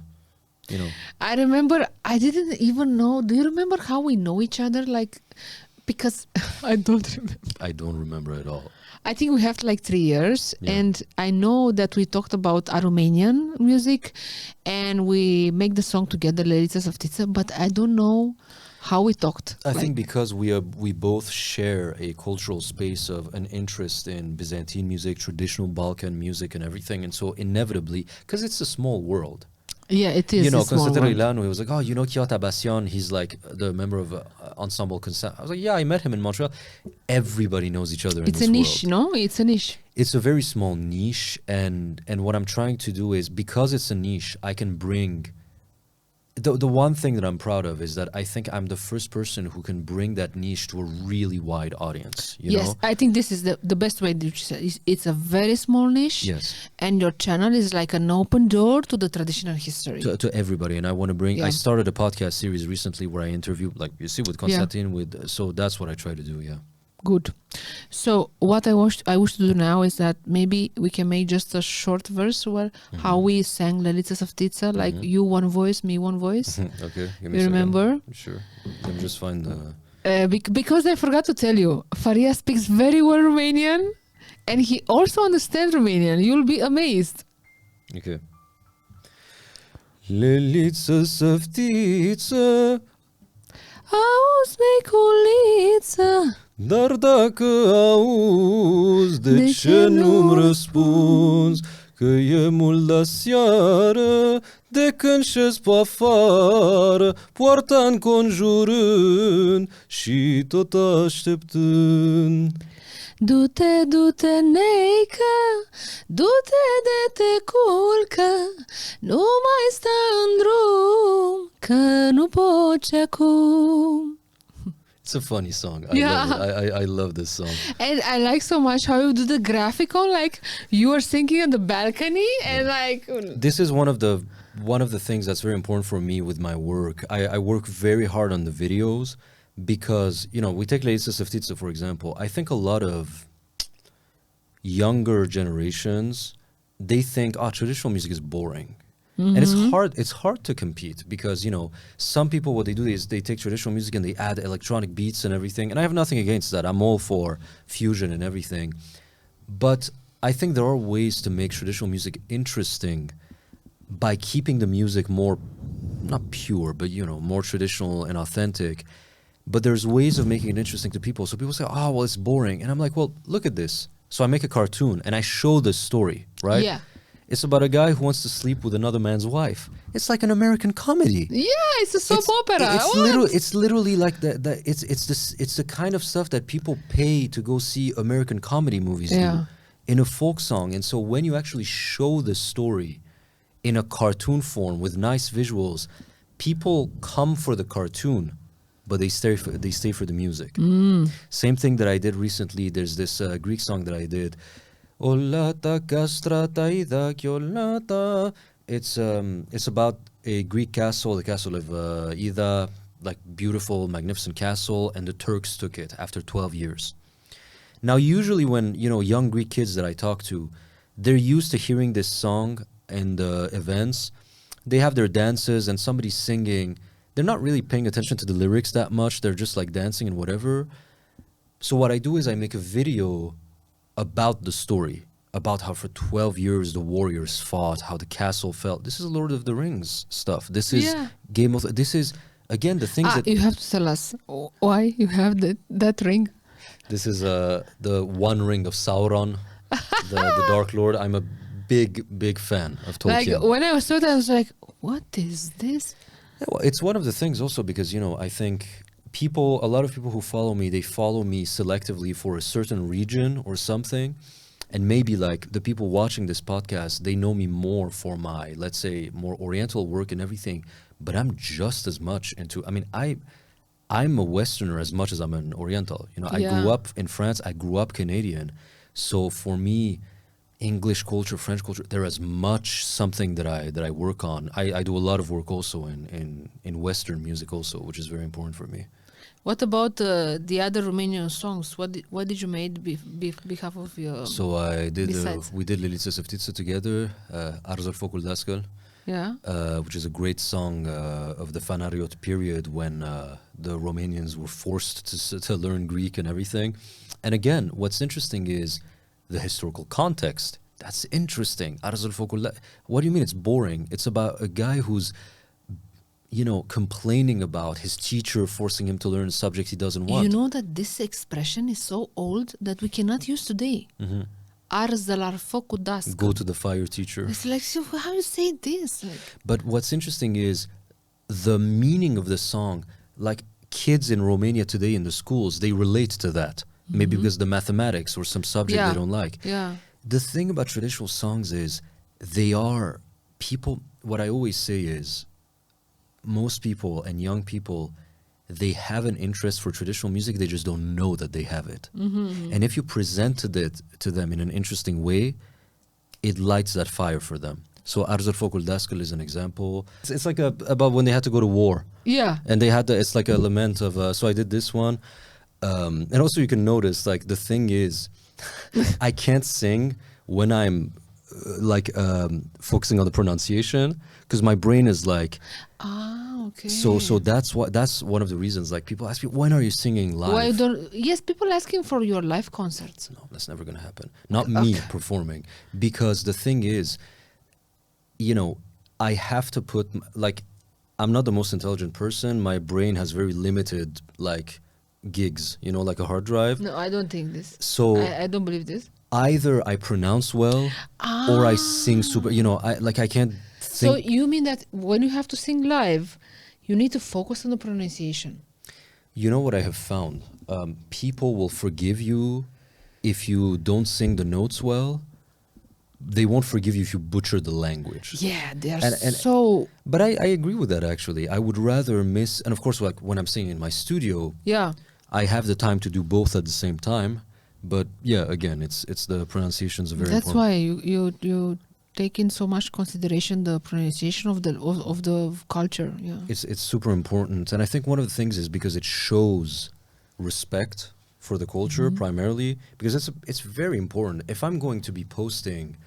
you know. I remember, I didn't even know. Do you remember how we know each other? Like, because I don't remember. I don't remember at all. I think we have like 3 years, and I know that we talked about Romanian music, and we make the song together, Leliță, Săftiță, but I don't know how we talked. I think because we both share a cultural space of an interest in Byzantine music, traditional Balkan music, and everything, and so inevitably, because it's a small world. Yeah, it is. You know, Constantin Ilanu, he was like, oh, you know Chiota Basyan, he's like the member of Ensemble Consent. I was like, yeah, I met him in Montreal. Everybody knows each other in this world. It's a niche, no? It's a niche. It's a very small niche, and what I'm trying to do is, because it's a niche, I can bring... The one thing that I'm proud of is that I think I'm the first person who can bring that niche to a really wide audience. You know? I think this is the best way to say it. It's a very small niche. Yes. And your channel is like an open door to the traditional history. To everybody. And I want to bring... I started a podcast series recently where I interview, like you see, with Constantin. So that's what I try to do, Good. So what I wish to do now is that maybe we can make just a short verse where how we sang Leliță, Săftiță, like you one voice, me one voice. Okay. You remember? Sure. Let me just find because I forgot to tell you, Farya speaks very well Romanian, and he also understands Romanian. You'll be amazed. Okay. Leliță, Săftiță, auzi, meiculiță, dar dacă auzi, de ce nu-mi răspunzi? Că e mult la seară, de când șezi pe afară, poarta înconjurând și tot așteptând. Du-te, neică, du-te de te culcă, nu mai sta în drum, că nu poți acum. It's a funny song. I love this song. And I like so much how you do the graphical, like you are singing on the balcony and like... This is one of the things that's very important for me with my work. I work very hard on the videos because, you know, we take Leliță, Săftiță, for example. I think a lot of younger generations, they think, traditional music is boring. And it's hard to compete because, you know, some people, what they do is they take traditional music and they add electronic beats and everything. And I have nothing against that. I'm all for fusion and everything. But I think there are ways to make traditional music interesting by keeping the music more, not pure, but, you know, more traditional and authentic. But there's ways of making it interesting to people. So people say, oh, well, it's boring. And I'm like, well, look at this. So I make a cartoon and I show the story, right? Yeah. It's about a guy who wants to sleep with another man's wife. It's like an American comedy. Yeah, it's a soap opera. It's literally like it's the kind of stuff that people pay to go see American comedy movies do in a folk song. And so when you actually show the story in a cartoon form with nice visuals, people come for the cartoon, but they stay for the music. Same thing that I did recently. There's this Greek song that I did. Olata castrata ida chiolata. It's about a Greek castle, the castle of Ida, like beautiful, magnificent castle, and the Turks took it after 12 years. Now, usually when, you know, young Greek kids that I talk to, they're used to hearing this song in the events. They have their dances and somebody's singing. They're not really paying attention to the lyrics that much. They're just like dancing and whatever. So what I do is I make a video about the story, about how for 12 years the warriors fought, how the castle fell. This is Lord of the Rings stuff. This is Game of... This is, again, the things that... You have to tell us why you have that ring. This is the one ring of Sauron, the Dark Lord. I'm a big fan of Tolkien. Like, when I saw that, I was like, what is this? Yeah, well, it's one of the things also because, you know, I think a lot of people who follow me, they follow me selectively for a certain region or something. And maybe like the people watching this podcast, they know me more for my, let's say, more Oriental work and everything. But I'm just as much into, I mean, I'm a Westerner as much as I'm an Oriental. You know, I grew up in France, I grew up Canadian. So for me, English culture, French culture, they're as much something that I work on. I do a lot of work also in Western music also, which is very important for me. What about the other Romanian songs? What did you make behalf of your? So we did Leliță, Săftiță together, Arzul Focul Dascăl, which is a great song of the Fanariot period when the Romanians were forced to learn Greek and everything. And again, what's interesting is the historical context. That's interesting. Arzul Focul. What do you mean it's boring? It's about a guy who's, you know, complaining about his teacher forcing him to learn a subject he doesn't want. You know that this expression is so old that we cannot use today. Arzul Focul Dascăl. Go to the fire teacher. It's like, so how you say this? Like, but what's interesting is the meaning of the song. Like kids in Romania today in the schools, they relate to that. Maybe because the mathematics or some subject they don't like. Yeah. The thing about traditional songs is they are people, what I always say is most people and young people, they have an interest for traditional music, they just don't know that they have it. And if you presented it to them in an interesting way, it lights that fire for them. So Arzul Focul Dascăl is an example. It's like about when they had to go to war. Yeah. And they had it's like a lament of, so I did this one. And also you can notice, like, the thing is, I can't sing when I'm focusing on the pronunciation because my brain is like, okay. So that's one of the reasons. Like, people ask me, when are you singing live? Why don't? Yes, people asking for your live concerts. No, that's never gonna happen. Not me performing, because the thing is, you know, I have to put I'm not the most intelligent person. My brain has very limited gigs, you know, like a hard drive. No, I don't think this. So I don't believe this. Either I pronounce well or I sing super, you know, I can't think. So you mean that when you have to sing live, you need to focus on the pronunciation? You know what I have found? People will forgive you if you don't sing the notes well. They won't forgive you if you butcher the language. Yeah, they are so... But I agree with that, actually. I would rather miss... And of course, like when I'm singing in my studio, I have the time to do both at the same time. But yeah, again, it's the pronunciations are very important. That's why you take in so much consideration the pronunciation of the culture. Yeah, it's super important. And I think one of the things is because it shows respect for the culture primarily, because it's very important. If I'm going to be posting,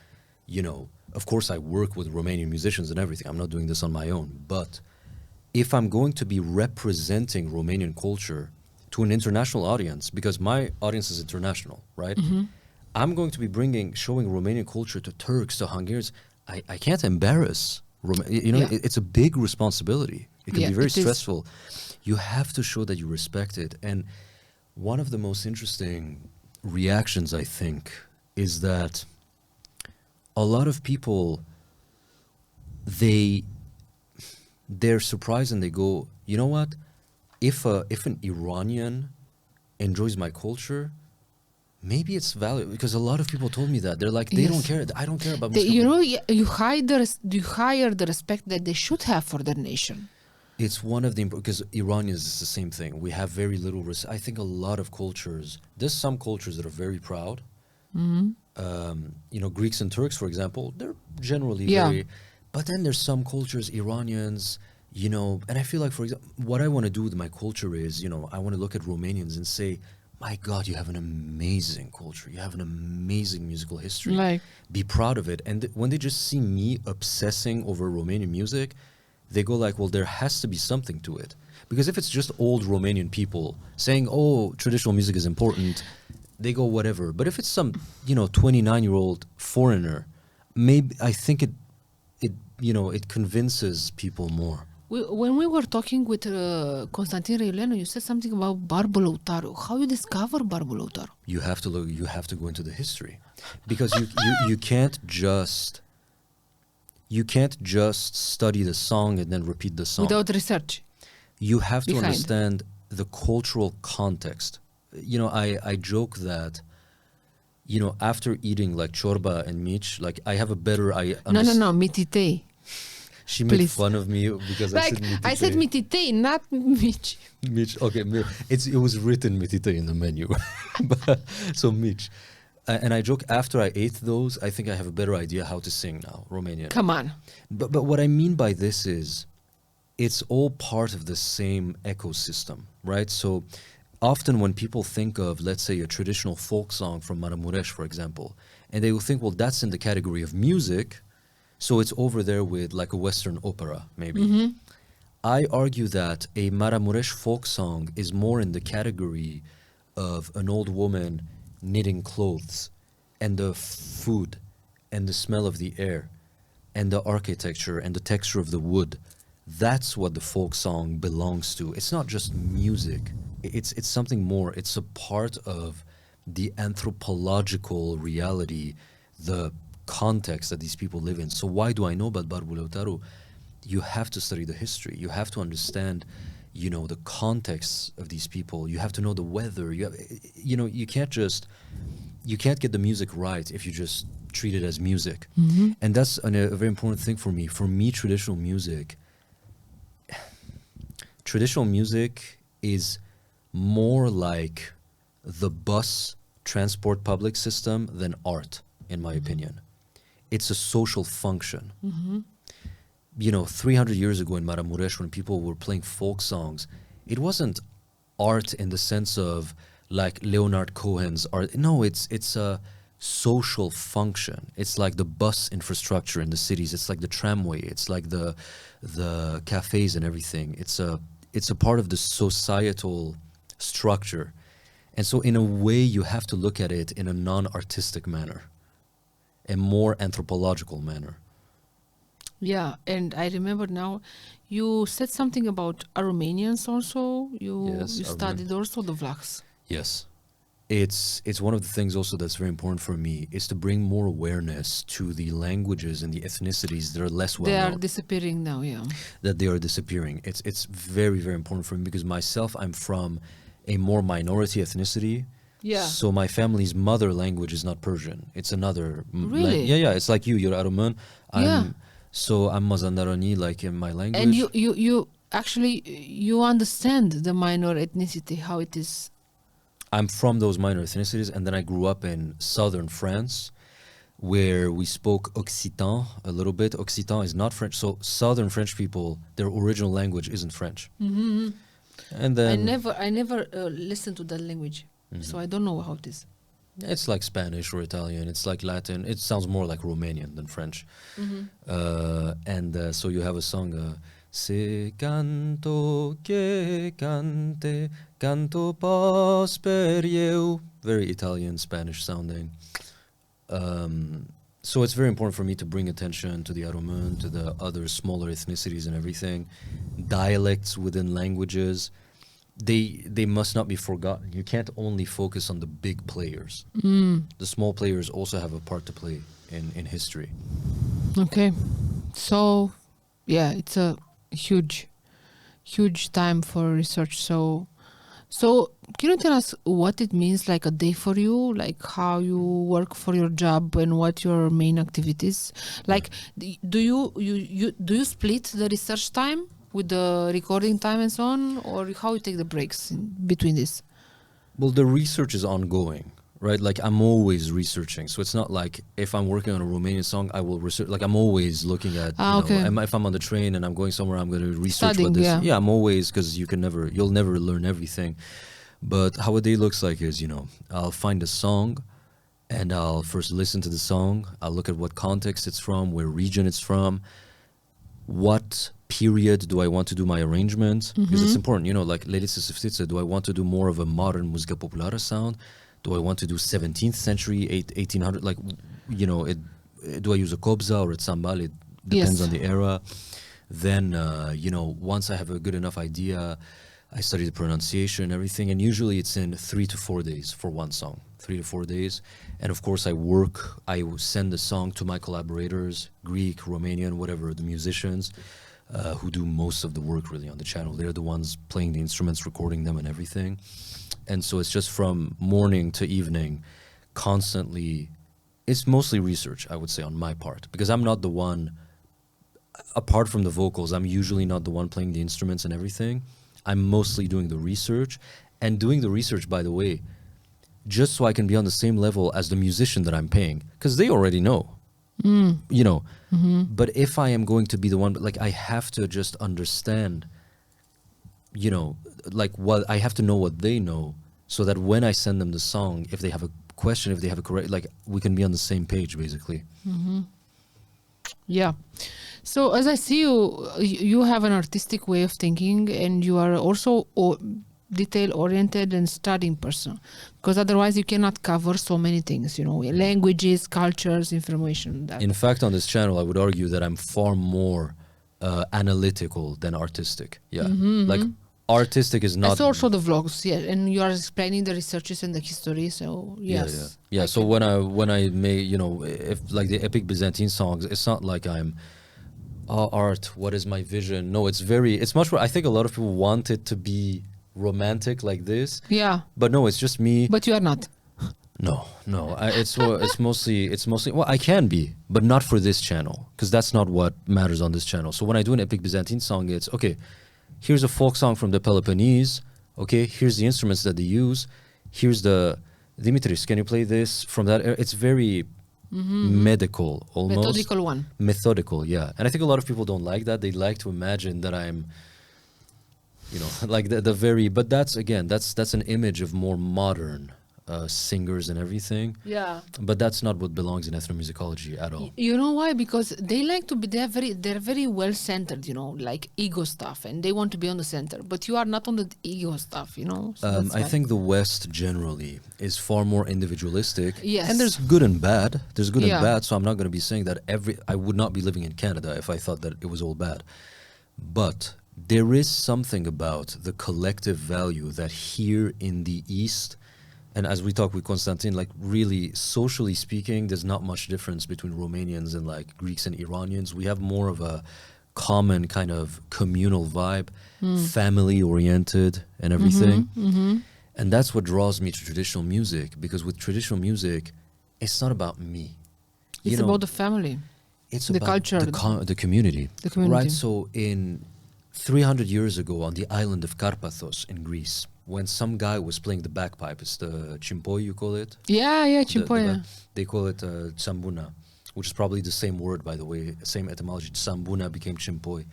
you know, of course I work with Romanian musicians and everything. I'm not doing this on my own. But if I'm going to be representing Romanian culture to an international audience, because my audience is international, right? I'm going to be showing Romanian culture to Turks, to Hungarians. I can't embarrass it's a big responsibility. It can be very stressful. You have to show that you respect it. And one of the most interesting reactions, I think, is that a lot of people, they're surprised and they go, you know what? If an Iranian enjoys my culture, maybe it's valid, because a lot of people told me that. They're like, they don't care. I don't care about music. You know, you hire the respect that they should have for their nation. It's one of the, because Iranians is the same thing. We have very little respect. I think a lot of cultures, there's some cultures that are very proud. You know, Greeks and Turks, for example, they're generally very, but then there's some cultures, Iranians, you know, and I feel like, for example, what I want to do with my culture is, you know, I want to look at Romanians and say, my God, you have an amazing culture. You have an amazing musical history. Be proud of it. And when they just see me obsessing over Romanian music, they go like, well, there has to be something to it. Because if it's just old Romanian people saying, oh, traditional music is important, they go whatever. But if it's some, you know, 29-year-old foreigner, maybe I think it convinces people more. When we were talking with Constantin Răileanu, you said something about Barbu Lăutaru. How you discover Barbu Lăutaru? You have to go into the history, because you can't just study the song and then repeat the song without research. You have to understand the cultural context. I joke that, after eating like chorba and mich, like I have a better... No, mititei. She made fun of me because I said mititei. I said mititei, not mich. Mich, okay. It was written mititei in the menu. So mich. And I joke, after I ate those, I think I have a better idea how to sing now, Romanian. Come on. But what I mean by this is, it's all part of the same ecosystem, right? So often when people think of, let's say, a traditional folk song from Maramureș, for example, and they will think, well, that's in the category of music, so it's over there with like a Western opera, maybe. Mm-hmm. I argue that a Maramureș folk song is more in the category of an old woman knitting clothes, and the food, and the smell of the air, and the architecture, and the texture of the wood. That's what the folk song belongs to. It's not just music. It's something more. It's a part of the anthropological reality, the context that these people live in. So why do I know about Barbu Lăutaru? You have to study the history. You have to understand, the context of these people. You have to know the weather. You can't get the music right if you just treat it as music. Mm-hmm. And that's a very important thing for me. For me, traditional music is more like the bus transport public system than art, in my opinion. It's a social function. Mm-hmm. 300 years ago in Maramureș, when people were playing folk songs, it wasn't art in the sense of like Leonard Cohen's art. No, it's a social function. It's like the bus infrastructure in the cities. It's like the tramway. It's like the cafes and everything. It's a part of the societal structure. And so in a way, you have to look at it in a non-artistic manner, a more anthropological manner. Yeah, and I remember now, you said something about Romanians also. You studied also the Vlachs. Yes. It's one of the things also that's very important for me, is to bring more awareness to the languages and the ethnicities that are less well known. They are disappearing now, yeah. That they are disappearing. It's very, very important for me because myself, I'm from a more minority ethnicity. Yeah. So my family's mother language is not Persian. It's another. Really? Yeah. It's like you're Arman. So I'm Mazandarani, like in my language. And you actually, you understand the minor ethnicity, how it is. I'm from those minor ethnicities, and then I grew up in southern France, where we spoke Occitan a little bit. Occitan is not French, so southern French people, their original language isn't French. Mm-hmm. And then I never listened to that language, so I don't know how it is. It's like Spanish or Italian. It's like Latin. It sounds more like Romanian than French. Mm-hmm. So you have a song, Se canto que cante, canto pas per eu. Very Italian, Spanish sounding. So it's very important for me to bring attention to the Romanian, to the other smaller ethnicities and everything. Dialects within languages. They must not be forgotten. You can't only focus on the big players. Mm. The small players also have a part to play in history. Okay. So, yeah, it's a huge time for research. So can you tell us what it means, like a day for you, like how you work for your job and what your main activities? Like, do you split the research time with the recording time and so on, or how you take the breaks in between this? Well, the research is ongoing, right? Like I'm always researching. So it's not like if I'm working on a Romanian song, I will research. Like I'm always looking at, if I'm on the train and I'm going somewhere, I'm going to research Studying, what this. Yeah, I'm always, because you'll never learn everything. But how a day looks like is, I'll find a song and I'll first listen to the song. I'll look at what context it's from, where region it's from, what period do I want to do my arrangement, because it's important, like Leliță, Săftiță, do I want to do more of a modern muzică populară sound? Do I want to do 17th century, 1800, like, do I use a kobza or a tzambal? It depends on the era. Then, once I have a good enough idea, I study the pronunciation and everything, and usually it's in 3 to 4 days for one song, 3 to 4 days. And of course I send the song to my collaborators, Greek, Romanian, whatever, the musicians. who do most of the work really on the channel. They're the ones playing the instruments, recording them and everything. And so it's just from morning to evening, constantly. It's mostly research, I would say, on my part, because I'm not the one, apart from the vocals, I'm usually not the one playing the instruments and everything. I'm mostly doing the research, and doing the research, by the way, just so I can be on the same level as the musician that I'm paying, because they already know, you know. But if I am going to be the one, like, I have to just understand, you know, like, what I have to know what they know, so that when I send them the song, if they have a question, if they have a correct, like, we can be on the same page, basically. Yeah. So as I see you, you have an artistic way of thinking, and you are also detail-oriented and studying person, because otherwise you cannot cover so many things, you know, languages, cultures, information. In fact, on this channel, I would argue that I'm far more analytical than artistic. Yeah. Like, artistic is not... That's also the vlogs, yeah, and you are explaining the researches and the history, so yes. Yeah. So when I make, you know, if like the epic Byzantine songs, it's not like I'm art, what is my vision? No, it's much more, I think a lot of people want it to be romantic like this. Yeah. But no, it's just me. But you are not. No. It's mostly, well, I can be, but not for this channel, because that's not what matters on this channel. So when I do an epic Byzantine song, it's, okay, here's a folk song from the Peloponnese. Okay, here's the instruments that they use. Here's the... Dimitris, can you play this from that era? It's very medical, almost. Methodical one. Methodical, yeah. And I think a lot of people don't like that. They like to imagine that I'm, you know, like the very... But that's, again, that's an image of more modern singers and everything. Yeah. But that's not what belongs in ethnomusicology at all. You know why? Because they like to be, they're very well centered, you know, like ego stuff, and they want to be on the center. But you are not on the ego stuff, you know. So I think the West generally is far more individualistic. Yes. And there's good and bad. There's good and bad. So I'm not going to be saying that I would not be living in Canada if I thought that it was all bad. But there is something about the collective value that here in the East, and as we talk with Constantin, like, really, socially speaking, there's not much difference between Romanians and like Greeks and Iranians. We have more of a common kind of communal vibe, family-oriented and everything. And that's what draws me to traditional music, because with traditional music, it's not about me. It's about the family. It's the about culture. The community. The community. Right, so in 300 years ago on the island of Karpathos in Greece, when some guy was playing the bagpipe, it's the chimpoi, you call it? Yeah, chimpoi. They call it tsambuna, which is probably the same word, by the way, same etymology. Tsambuna became chimpoi.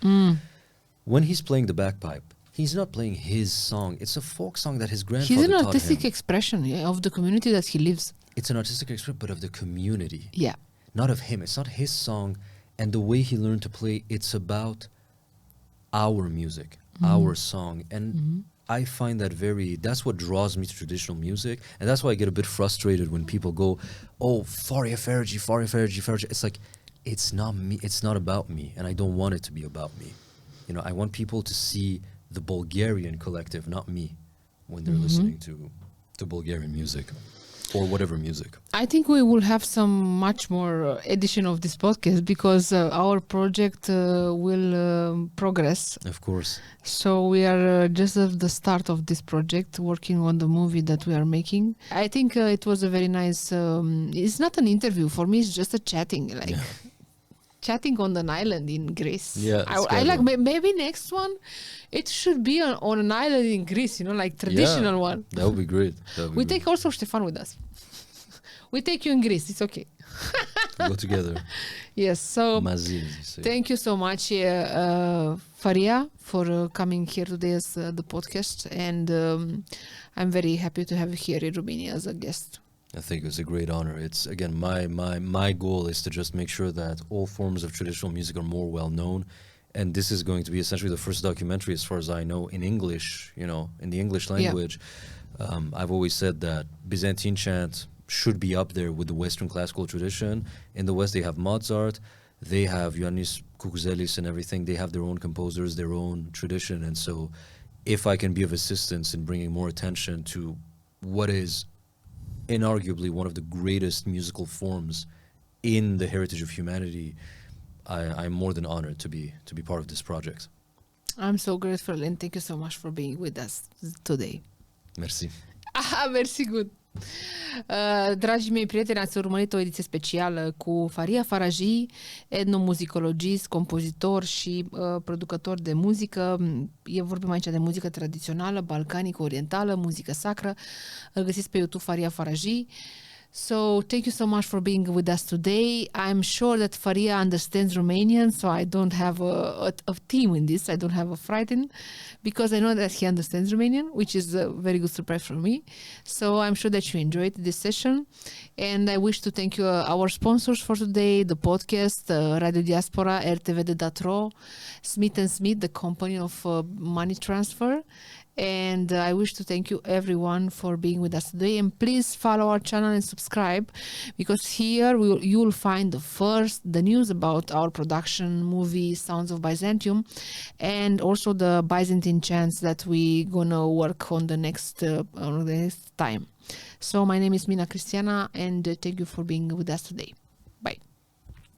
When he's playing the bagpipe, he's not playing his song. It's a folk song that his grandfather taught him. He's an artistic expression of the community that he lives. It's an artistic expression, but of the community. Yeah. Not of him. It's not his song. And the way he learned to play, it's about our music, our song. And I find that that's what draws me to traditional music. And that's why I get a bit frustrated when people go, oh, Farya Faraji, Farya Faraji, Faraji. It's like, it's not me. It's not about me. And I don't want it to be about me. You know, I want people to see the Bulgarian collective, not me, when they're listening to Bulgarian music. Or whatever music. I think we will have some much more edition of this podcast, because our project will progress. Of course. So we are just at the start of this project, working on the movie that we are making. I think it was a very nice... it's not an interview. For me, it's just a chatting. Like... Chatting on an island in Greece. Yeah, I like, maybe next one, it should be on an island in Greece, you know, like traditional one. That would be great. We take also Stefan with us. We take you in Greece. It's okay. Go together. Yes. So Mazil, as you say. Thank you so much, Farya, for coming here today as the podcast. And I'm very happy to have you here in Romania as a guest. I think it's a great honor. It's, again, my goal is to just make sure that all forms of traditional music are more well known. And this is going to be essentially the first documentary, as far as I know, in English, you know, in the English language. Yeah. I've always said that Byzantine chant should be up there with the Western classical tradition. In the West, they have Mozart, they have Ioannis Koukouzélis and everything. They have their own composers, their own tradition. And so if I can be of assistance in bringing more attention to what is inarguably one of the greatest musical forms in the heritage of humanity, I'm more than honored to be part of this project. I'm so grateful and thank you so much for being with us today. Merci. Mersi, good. Dragii mei prieteni, ați urmărit o ediție specială cu Farya Faraji, ethnomusicologist, compozitor și producător de muzică. Vorbim aici de muzică tradițională, balcanică, orientală, muzică sacră. Îl găsiți pe YouTube, Farya Faraji. So thank you so much for being with us today. I'm sure that Farya understands Romanian, so I don't have a team in this. I don't have a frighten, because I know that he understands Romanian, which is a very good surprise for me. So I'm sure that you enjoyed this session. And I wish to thank you, our sponsors for today, the podcast, Radio Diaspora, RTVD.ro, Smith & Smith, the company of money transfer. And I wish to thank you everyone for being with us today, and please follow our channel and subscribe, because here you'll find the news about our production movie Sounds of Byzantium, and also the Byzantine chants that we gonna work on the next time. So my name is Mina Cristiana, and thank you for being with us today.